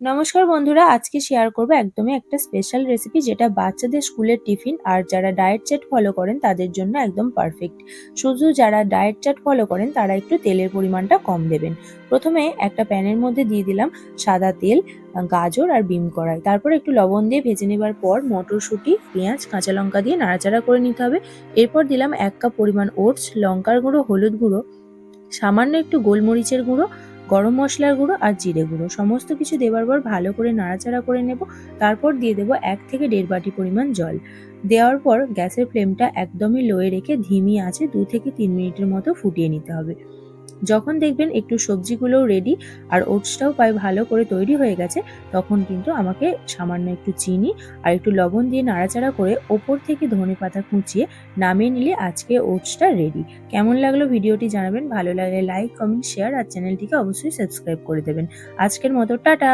নমস্কার বন্ধুরা, আজকে শেয়ার করব একদমই একটা স্পেশাল রেসিপি যেটা বাচ্চাদের স্কুলের টিফিন আর যারা ডায়েট চার্ট ফলো করেন তাদের জন্য একদম পারফেক্ট। শুধু যারা ডায়েট চার্ট ফলো করেন তারা একটু তেলের পরিমাণটা কম দেবেন। প্রথমে একটা প্যানের মধ্যে দিয়ে দিলাম সাদা তেল, গাজর আর বিম কড়াই। তারপর একটু লবণ দিয়ে ভেজে নেবার পর মটরশুঁটি, পেঁয়াজ, কাঁচা লঙ্কা দিয়ে নাড়াচাড়া করে নিতে হবে। এরপর দিলাম 1 কাপ পরিমাণ ওটস, লঙ্কার গুঁড়ো, হলুদ গুঁড়ো, সামান্য একটু গোলমরিচের গুঁড়ো, গরম মশলার গুঁড়ো আর জিরে গুঁড়ো। সমস্ত কিছু দেওয়ার পর ভালো করে নাড়াচাড়া করে নেব। তারপর দিয়ে দেবো 1 থেকে 1.5 বাটি পরিমাণ জল। দেওয়ার পর গ্যাসের ফ্লেমটা একদমই লোয়ে রেখে ধিমি আঁচে 2 থেকে 3 মিনিটের মতো ফুটিয়ে নিতে হবে। যখন দেখবেন একটু সবজিগুলোও রেডি আর ওটসটাও প্রায় ভালো করে তৈরি হয়ে গেছে, তখন কিন্তু আমাকে সামান্য একটু চিনি আর একটু লবণ দিয়ে নাড়াচাড়া করে ওপর থেকে ধনেপাতা কুচিয়ে নামিয়ে নিলে আজকে ওটসটা রেডি। কেমন লাগলো ভিডিওটি জানাবেন, ভালো লাগলে লাইক, কমেন্ট, শেয়ার আর চ্যানেলটিকে অবশ্যই সাবস্ক্রাইব করে দেবেন। আজকের মতো টাটা।